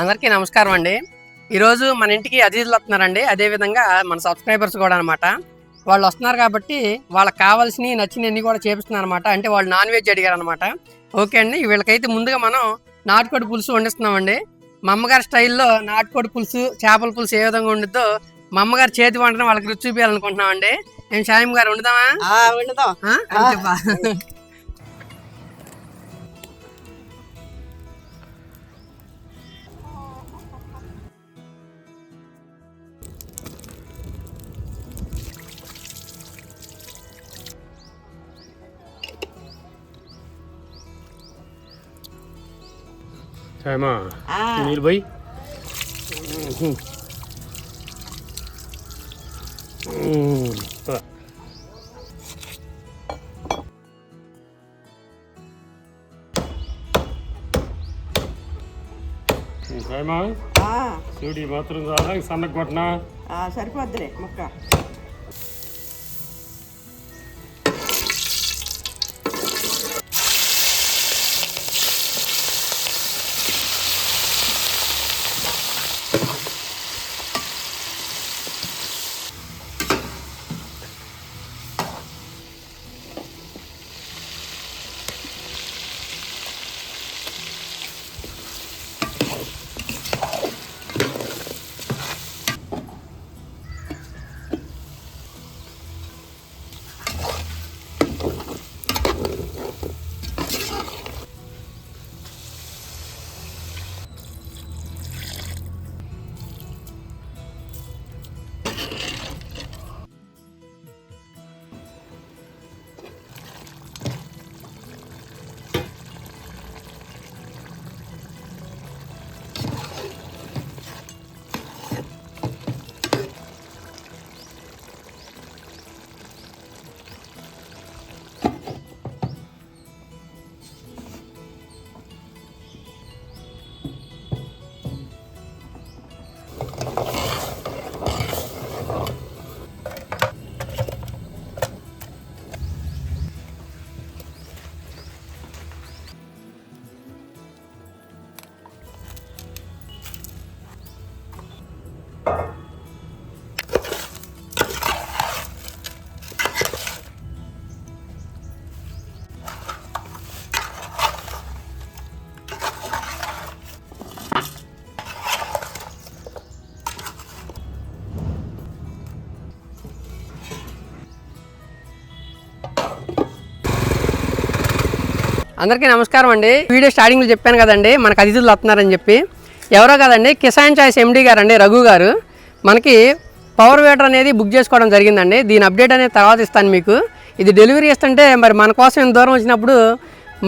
అందరికీ నమస్కారం అండి. ఈరోజు మన ఇంటికి అతిథులు వస్తున్నారండి. అదేవిధంగా మన సబ్స్క్రైబర్స్ కూడా అనమాట. వాళ్ళు వస్తున్నారు కాబట్టి వాళ్ళకి కావాల్సినవి నచ్చినవన్నీ కూడా చేపిస్తున్నారు అనమాట. అంటే వాళ్ళు నాన్ వెజ్ అడిగారు అనమాట. ఓకే అండి, వీళ్ళకైతే ముందుగా మనం నాటుకోడి పులుసు వండిస్తున్నామండి. మా అమ్మగారి స్టైల్లో నాటుకోడి పులుసు, చేపల పులుసు ఏ విధంగా వండుద్దో మా అమ్మగారి చేతి వంటను వాళ్ళకి రుచి చూపించాలనుకుంటున్నామండి. నేను షాయిం గారు వండుదామా? Sama, ini lebih. Sama, sudah matang dah, sana kuatna. Saripadre, muka. అందరికీ నమస్కారం అండి. వీడియో స్టార్టింగ్లో చెప్పాను కదండి మనకు అతిథులు వస్తున్నారని చెప్పి. ఎవరో కదండి, కిసాన్ చాయిస్ ఎండీ గారు అండి, రఘు గారు. మనకి పవర్ వేటర్ అనేది బుక్ చేసుకోవడం జరిగిందండి. దీని అప్డేట్ అనేది తర్వాత ఇస్తాను మీకు. ఇది డెలివరీ ఇస్తుంటే మరి మన కోసం ఇంత దూరం వచ్చినప్పుడు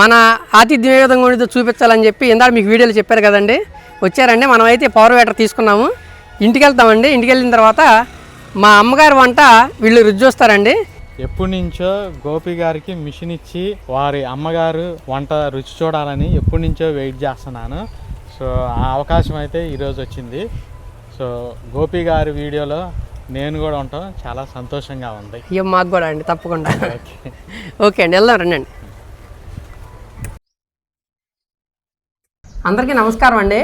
మన ఆతిథ్యం ఏ విధంగా ఉండేదో చూపించాలని చెప్పి ఇందాక మీకు వీడియోలో చెప్పారు కదండి. వచ్చారండి, మనం అయితే పవర్ వేటర్ తీసుకున్నాము. ఇంటికి వెళ్తామండి. ఇంటికి వెళ్ళిన తర్వాత మా అమ్మగారి వంట వీళ్ళు రుచి చూస్తారండి. ఎప్పటి నుంచో గోపి గారికి మిషన్ ఇచ్చి వారి అమ్మగారు వంట రుచి చూడాలని ఎప్పటి నుంచో వెయిట్ చేస్తున్నాను. సో ఆ అవకాశం అయితే ఈరోజు వచ్చింది. సో గోపి గారి వీడియోలో నేను కూడా ఉంటాం, చాలా సంతోషంగా ఉంది. అయ్యో మాకు కూడా అండి, తప్పకుండా. ఓకే అండి, వెళ్దాం రండి. అందరికీ నమస్కారం అండి.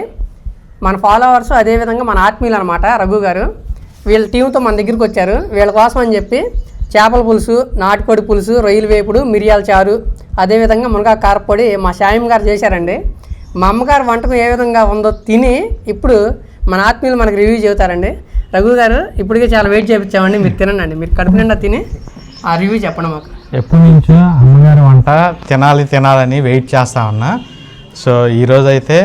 మన ఫాలోవర్స్ అదేవిధంగా మన ఆత్మీయులు అనమాట రఘు గారు. వీళ్ళ టీంతో మన దగ్గరికి వచ్చారు. వీళ్ళ కోసం అని చెప్పి చేపల పులుసు, నాటుకోడి పులుసు, రొయ్యల వేపుడు, మిరియాల చారు, అదేవిధంగా మునగా కారపొడి మా షాయిం గారు చేశారండి. మా అమ్మగారు వంటకం ఏ విధంగా ఉందో తిని ఇప్పుడు మన ఆత్మీయులు మనకు రివ్యూ చెబుతారండి. రఘు గారు, ఇప్పటికే చాలా వెయిట్ చేయించామండి, మీరు తినండి. మీరు కడుపు నిండా తిని ఆ రివ్యూ చెప్పండి మాకు. ఎప్పటి నుంచో అమ్మగారి వంట తినాలని వెయిట్ చేస్తా ఉన్నా. సో ఈరోజైతే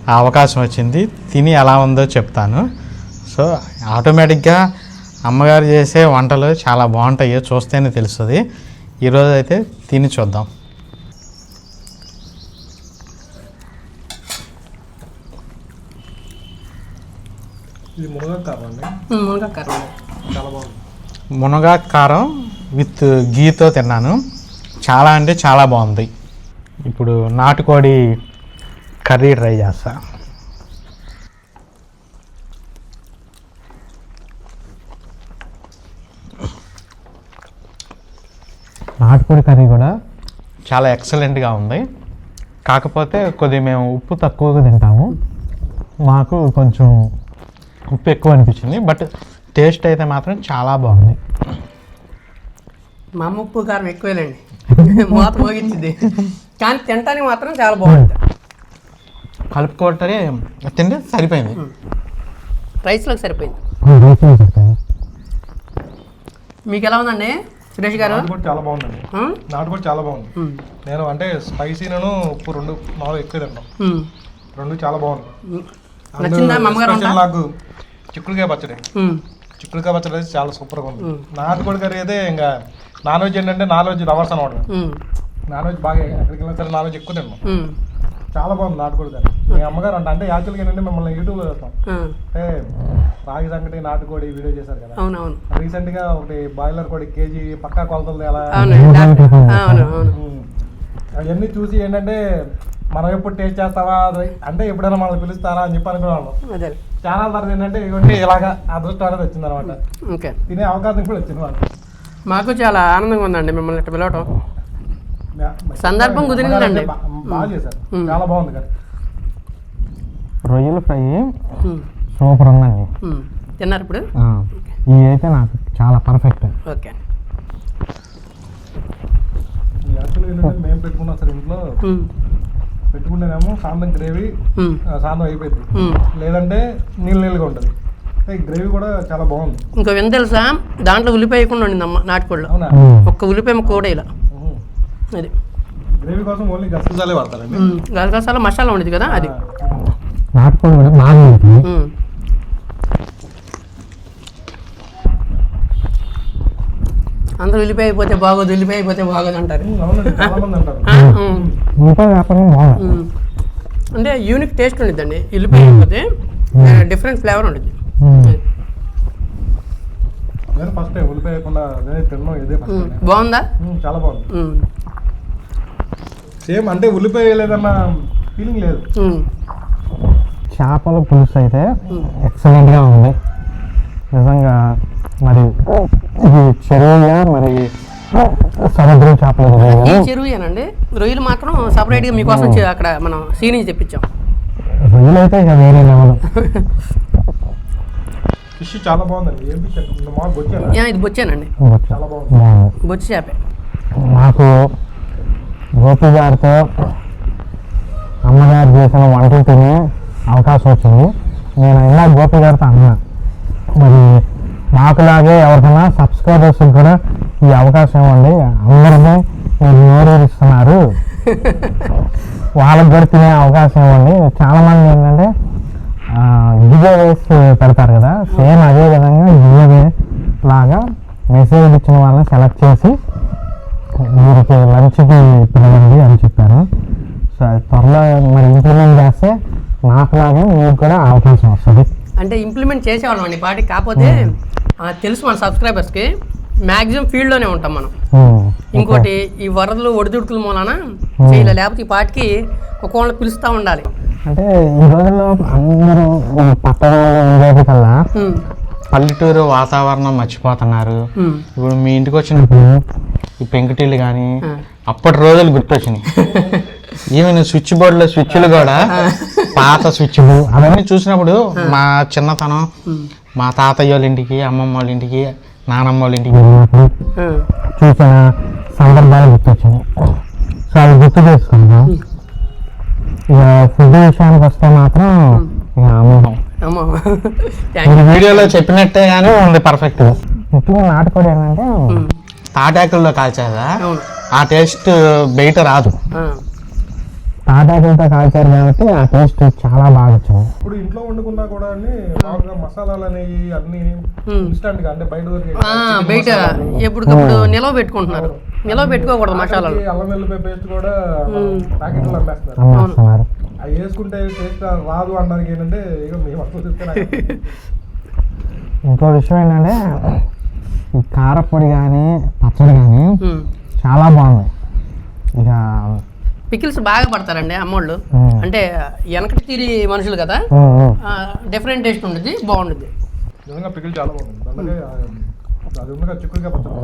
ఆ అవకాశం వచ్చింది, తిని ఎలా ఉందో చెప్తాను. సో ఆటోమేటిక్గా అమ్మగారు చేసే వంటలు చాలా బాగుంటాయి, చూస్తేనే తెలుస్తుంది. ఈరోజు అయితే తిని చూద్దాం. ఇది మునగా కారం విత్ గీతో తిన్నాను. చాలా అంటే చాలా బాగుంది. ఇప్పుడు నాటుకోడి కర్రీ ట్రై చేస్తా. నాటుకోడి కర్రీ కూడా చాలా ఎక్సలెంట్గా ఉంది. కాకపోతే కొద్దిగా మేము ఉప్పు తక్కువగా తింటాము, మాకు కొంచెం ఉప్పు ఎక్కువ అనిపించింది. బట్ టేస్ట్ అయితే మాత్రం చాలా బాగుంది. మా అమ్మ ఉప్పు కారం ఎక్కువేలండి, మూత మోగించింది, కానీ తినడానికి మాత్రం చాలా బాగుంది. కలుపుకోవటమే తింటే సరిపోయింది, రైస్లోకి సరిపోయింది. మీకు ఎలా ఉందండి సురేష్ గారు? నాటుకోడి చాలా బాగుందండి. నాటుకోడి చాలా బాగుంది. నేను అంటే స్పైసీను ఉప్పు రెండు మామూలు ఎక్కువ తింటాం, రెండు చాలా బాగుంది. నచ్చిందా మా అమ్మగారు వంట? నాకు చిక్కుడుకాయ పచ్చడి అయితే చాలా సూపర్గా ఉంది. నాటుకోడి కర్రీ అయితే ఇంకా నాన్ వెజ్ ఏంటంటే నాన్ వెజ్ రవర్స్ అనమాట. నాన్ వెజ్ బాగా ఎక్కడికి వెళ్ళినా సరే నాన్ వెజ్ ఎక్కువ తిన్నాం. చాలా బాగుంది నాటుకోడి కర్రీ. మీ అమ్మగారు అంటే యాక్చువల్గా ఏంటంటే మిమ్మల్ని యూట్యూబ్లో చూస్తాం, అంటే రాగి సంగటి నాటుకోడి వీడియో చేశారు కదా. రీసెంట్ గా ఒకటి బాయిలర్ కోడి కేజీ పక్కా కొలతలు ఎలా అవన్నీ చూసి ఏంటంటే మనం ఎప్పుడు టేస్ట్ చేస్తావా అంటే ఎప్పుడైనా మనల్ని పిలుస్తారా అని చెప్పి అనుకున్నాను. ఛానల్ తర్వాత ఏంటంటే ఇవన్నీ ఇలాగా అదృష్టం అనేది వచ్చింది అనమాట. తినే అవకాశం కూడా వచ్చింది మాకు. మాకు చాలా ఆనందంగా ఉందండి మిమ్మల్ని ఇట్లా పిలవటం, సందర్భం కుదిరిందండి. బాగా చేశారు, చాలా బాగుంది కదా. రొయ్యల ఫ్రై సూపర్ ఉందండి. తిన్నారు ఇప్పుడు? ఇది అయితే నాకు చాలా పర్ఫెక్ట్. ఓకే. యాక్చువల్గా ఏంటంటే మేము పెట్టుకున్నాం సార్ ఇంట్లో, పెట్టుకుంటేనేమో సాంతం గ్రేవీ సాంతం అయిపోయింది, లేదంటే నీళ్ళగా ఉంటుంది. గ్రేవీ కూడా చాలా బాగుంది. ఇంకో వింత తెలుసా, దాంట్లో ఉల్లిపాయ వేయకుండా ఉండిందమ్మ నాటుకోళ్ళు, ఒక్క ఉల్లిపాయ కూడా ఇలా. అది గ్రేవీ కోసం ఓన్లీ గసగసాలే వాడతారండి. గసగసాల మసాలా ఉండేది కదా, అది నాటుకోడి కూడా బాగా. అందరూ ఉల్లిపాయ అయిపోతే బాగోదు, ఉల్లిపాయ అయిపోతే బాగోదు అంటారు. అంటే యూనిక్ టేస్ట్ ఉండిద్దండి ఉల్లిపాయ అయిపోతే, డిఫరెంట్ ఫ్లేవర్ ఉంటుంది. నేను ఫస్ట్ టైం ఉల్లిపాయ వేయకుండా తిన్నాం, ఇదే ఫస్ట్ టైం. బాగుందా? చాలా బాగుంది. సేమ్ అంటే ఉల్లిపాయ వేయలేదన్న ఫీలింగ్ లేదు. చేపల పులుసు అయితే ఎక్సలెంట్గా ఉంది నిజంగా. మరి ఇది చెరువుగా మరి సముద్రం చేపలు ఈ చెరువుయేనండి. రొయ్యలు మాత్రం సపరేట్గా మీకోసం అక్కడ మనం సీ నుంచి తెప్పించాం. రొయ్యలు అయితే ఇక వేరే లెవెల్. ఫిష్ చాలా బాగుందండి. ఏం ఫిష్? ఇది బొచ్చేనండి, చాలా బాగుంది. బొచ్చి చేపే. మాకు గోపి గారితో అమ్మగారు చేసిన వంటలు తినే అవకాశం వచ్చింది. నేను ఇలా గోపి గారితో అన్నా, మరి మాకులాగే ఎవరికైనా సబ్స్క్రైబర్స్ కూడా ఈ అవకాశం ఇవ్వండి, అందరినీ మీరు నోరూరిస్తున్నారు, వాళ్ళకి కూడా తినే అవకాశం ఇవ్వండి. చాలామంది ఏంటంటే గివేవేస్ పెడతారు కదా, సేమ్ అదే విధంగా గివేవే లాగా మెసేజ్ ఇచ్చిన వాళ్ళని సెలెక్ట్ చేసి వీరికి లంచ్కి పిలవండి అని చెప్పారు. సో త్వరలో మరి ఇంప్లిమెంట్ చేస్తే నాకులాగే మీకు కూడా అవకాశం వస్తుంది. అంటే ఇంప్లిమెంట్ చేసేవాళ్ళం అండి పాటికి, కాకపోతే తెలుసు మన సబ్స్క్రైబర్స్కి మ్యాక్సిమం ఫీల్డ్లోనే ఉంటాం మనం. ఇంకోటి ఈ వరదలు ఒడిదుడుకుల మూలన చేయలే, లేకపోతే ఈ పాటికి ఒక్కొక్కళ్ళు పిలుస్తూ ఉండాలి. అంటే ఈ రోజుల్లో అందరూ పట్టణాల్లో ఉండేది కల్లా పల్లెటూరు వాతావరణం మర్చిపోతున్నారు. ఇప్పుడు మీ ఇంటికి వచ్చినప్పుడు ఈ పెంకుటీలు కానీ అప్పటి రోజులు గుర్తొచ్చినాయి. ఈవెన్ స్విచ్ బోర్డులో స్విచ్లు కూడా పాత స్విచ్లు అవన్నీ చూసినప్పుడు మా చిన్నతనం, మా తాతయ్య వాళ్ళ ఇంటికి, అమ్మమ్మ వాళ్ళ ఇంటికి, నానమ్మ వాళ్ళ ఇంటికి చూసిన సందర్భాలు గుర్తొచ్చినాయి. సో అవి గుర్తు చేసుకుందాం. ఇక ఫుడ్ విషయానికి వస్తే మాత్రం ఇక వీడియోలో చెప్పినట్టే కానీ ఉంది పర్ఫెక్ట్. ముఖ్యంగా నాటుకోడి ఏంటంటే తాటాకుల్లో కాల్చారా, ఆ టేస్ట్ బయట రాదు. తాటాకులతో కాల్చారు కాబట్టి ఆ టేస్ట్ చాలా బాగా వచ్చింది. ఇప్పుడు ఇంట్లో వండుకున్నా కూడా మామూలుగా మసాలాలు అనేవి అన్ని ఇన్స్టెంట్ గా, అంటే బయట ఎప్పటికప్పుడు నిలవ పెట్టుకుంటున్నారు, నిలవ పెట్టుకోకూడదు మసాలాలు. అల్లం వెల్లుల్లి పేస్ట్ కూడా ప్యాకెట్లో అమ్మేస్తున్నారు. అవి వేసుకుంటే టేస్ట్ రాదు అనడానికి ఏంటంటే ఇక మేము అసలు చెప్తే. ఇంకో విషయం ఏంటంటే ఈ కారపొడి కానీ పచ్చడి కానీ చాలా బాగుంది. ఇక పికిల్స్ బాగా పడతారండి అమ్మోళ్ళు, అంటే వెనకటి తీరి మనుషులు కదా, డిఫరెంట్ టేస్ట్ ఉంటుంది, బాగుంటుంది. నిజంగా పికిల్ చాలా బాగుంది. అది ఉంది చిక్కుడుకాయ పచ్చడి,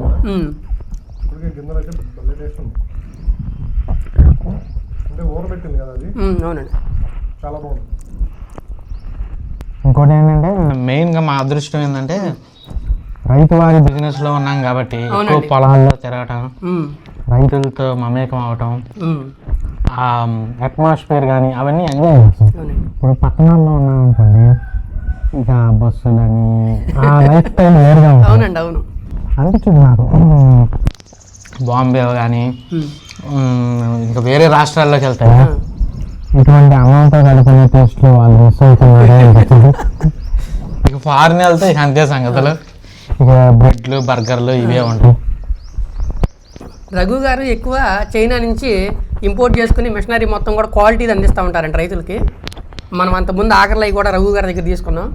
చిక్కుడుకాయ గింజలు అయితే భలే టేస్ట్ ఉంది. ఉడకబెట్టింది కదా అది అవునండి. చాలా బాగుంది. ఇంకోటి ఏంటంటే మెయిన్గా మా అదృష్టం ఏంటంటే రైతు వారి బిజినెస్లో ఉన్నాం కాబట్టి ఎక్కువ పొలాల్లో తిరగటం, రైతులతో మమేకం అవటం, ఆ అట్మాస్ఫియర్ కానీ అవన్నీ ఎంజాయ్ చేస్తాం. ఇప్పుడు పట్టణాల్లో ఉన్నాం అనుకోండి, ఇంకా బస్సులని ఆ లైఫ్ స్టైల్ వేరుగా ఉంటుంది. అవునండి, అవును. అనిపించింది నాకు. బాంబే కానీ ఇంకా వేరే రాష్ట్రాల్లోకి వెళ్తాయి, ఇటువంటి అన్నంతో కలుపుకునే టేస్ట్లో వాళ్ళు మిస్ అవుతున్నారు అనిపిస్తుంది. ఇక ఫారిన్ వెళ్తే ఇక అంతే సంగతులు, ఇక బ్రెడ్లు బర్గర్లు ఇవే ఉంటాయి. రఘు గారు ఎక్కువ చైనా నుంచి ఇంపోర్ట్ చేసుకుని మిషనరీ మొత్తం కూడా క్వాలిటీది అందిస్తూ ఉంటారండి రైతులకి. మనం అంతకుముందు ఆఖరిలో కూడా రఘు గారి దగ్గర తీసుకున్నాం.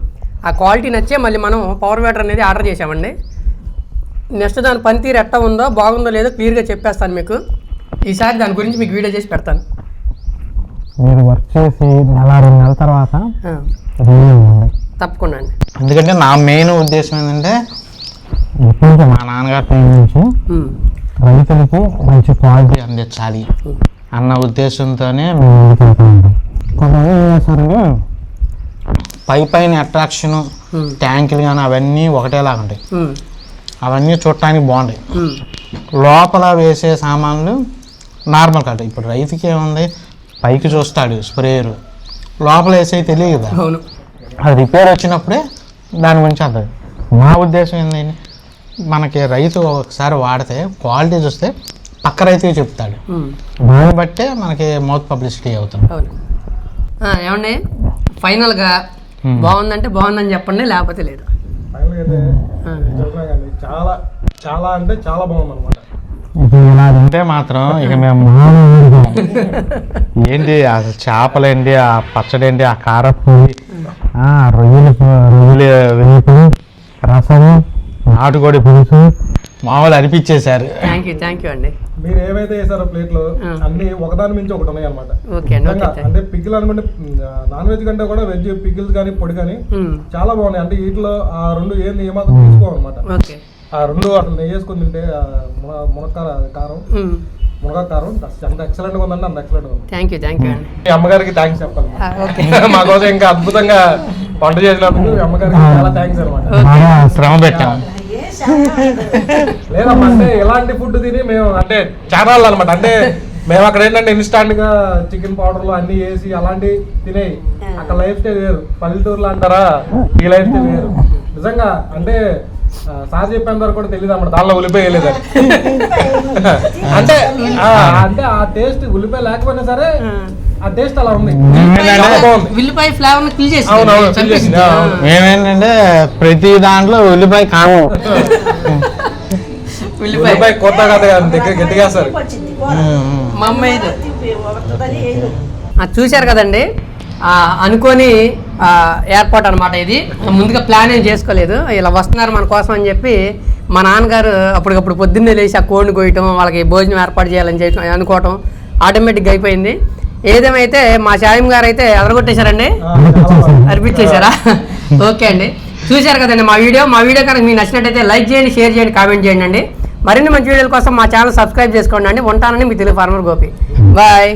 ఆ క్వాలిటీ నచ్చే మళ్ళీ మనం పవర్ వేటర్ అనేది ఆర్డర్ చేసామండి. నెక్స్ట్ దాని పనితీరు ఎట్లా ఉందో బాగుందో లేదో క్లియర్గా చెప్పేస్తాను మీకు. ఈసారి దాని గురించి మీకు వీడియో చేసి పెడతాను. మీరు వర్క్ చేసి 2 నెలల తర్వాత తప్పకుండా అండి. ఎందుకంటే నా మెయిన్ ఉద్దేశం ఏంటంటే ఇప్పుడు మా నాన్నగారి టైం నుంచి రైతులకి మంచి క్వాలిటీ అందించాలి అన్న ఉద్దేశంతోనే మేము ముందుకెళ్తూ ఉంటాం. కొంతమంది ఏం చేస్తారంటే పైన అట్రాక్షను ట్యాంకులు కానీ అవన్నీ ఒకటేలాగా ఉంటాయి, అవన్నీ చూడటానికి బాగుంటాయి. లోపల వేసే సామాన్లు నార్మల్ కాదు. ఇప్పుడు రైతుకి ఏముంది, పైకి చూస్తాడు స్ప్రేయరు, లోపల వేసే తెలియదు కదా, అది రిపేర్ వచ్చినప్పుడే దాని గురించి అంతది. మా ఉద్దేశం ఏంటంటే మనకి రైతు ఒకసారి వాడితే క్వాలిటీ చూస్తే పక్క రైతుకి చెప్తాడు, దాన్ని బట్టే మనకి మౌత్ పబ్లిసిటీ అవుతుంది. ఏమండి ఫైనల్గా బాగుందంటే బాగుందని చెప్పండి, లేకపోతే లేదు. ఫైనల్గా అయితే చెప్పినా కానీ చాలా చాలా అంటే చాలా బాగుంది అనమాట. ఇది ఇలా తింటే మాత్రం ఇక మేము ఏంటి ఆ చేపలేంటి, ఆ పచ్చడేంటి, ఆ కారపు రొయ్యలు వేపుడు, రసము, నాటుకోడి పులుసు మామూలు అనిపించేశారు. థ్యాంక్ యూ అండి. మీరు ఏవైతే వేసారో ప్లేట్లో అన్ని ఒకదాని మించి ఒకటి ఉన్నాయి అనమాట. అంటే పికిల్ అనుకుంటే నాన్ వెజ్ కంటే కూడా వెజ్ పికిల్స్ కానీ పొడి కానీ చాలా బాగున్నాయి. అంటే వీటిలో ఆ 2 ఏమాత్రం తీసుకోవాలన్నమాట. ఆ 2 అసలు నెయ్యి వేసుకుని తింటే మునక్కాయ కారం అంత ఎక్సలెంట్గా ఉందండి, అంత ఎక్సలెంట్గా ఉంది. థ్యాంక్ యూ అండి. మీ అమ్మగారికి థ్యాంక్స్ చెప్పాలి. మా కోసం ఇంకా అద్భుతంగా వంట చేసినందుకు మీ అమ్మగారికి చాలా థ్యాంక్స్ అనమాట. శ్రమ పెట్టాం. లేదమ్మా, అంటే ఎలాంటి ఫుడ్ తిని మేము అంటే ఛానల్ అనమాట. అంటే మేము అక్కడ ఏంటంటే ఇన్స్టాంట్ గా చికెన్ పౌడర్లు అన్ని వేసి అలాంటివి తినేవి. అక్కడ లైఫ్ స్టైల్ వేరు, పల్లెటూరులో అంటారా, ఈ లైఫ్ స్టైల్ వేరు. నిజంగా అంటే సార్ చెప్పేంత వరకు కూడా తెలియదు అన్నమాట దానిలో ఉల్లిపాయ వేయలేదని. అంటే అంటే ఆ టేస్ట్ ఉల్లిపాయ లేకపోయినా సరే ఆ టేస్ట్ అలా ఉంది. ఉల్లిపాయ ఫ్లేవర్ మేమేంటంటే ప్రతి దాంట్లో ఉల్లిపాయ కాము, ఉల్లిపాయ కొత్త కథ దగ్గర గట్టిగా సార్. మా అమ్మాయి చూశారు కదండి, అనుకోని ఏర్పాటు అనమాట. ఇది ముందుగా ప్లాన్ ఏం చేసుకోలేదు, ఇలా వస్తున్నారు మన కోసం అని చెప్పి మా నాన్నగారు అప్పటికప్పుడు పొద్దున్నే లేచి ఆ కోడిని కోయటం, వాళ్ళకి భోజనం ఏర్పాటు చేయాలని చెప్పి అనుకోవటం ఆటోమేటిక్గా అయిపోయింది. ఏదేమైతే మా శాయం గారు అయితే ఎదరగొట్టేశారండి, అర్పించేశారా? ఓకే అండి, చూశారు కదండి మా వీడియో కనుక మీకు నచ్చినట్టయితే లైక్ చేయండి, షేర్ చేయండి, కామెంట్ చేయండి అండి. మరిన్ని మంచి వీడియోల కోసం మా ఛానల్ సబ్స్క్రైబ్ చేసుకోండి అండి. ఉంటానని మీ తెలుగు ఫార్మర్ గోపి. బాయ్.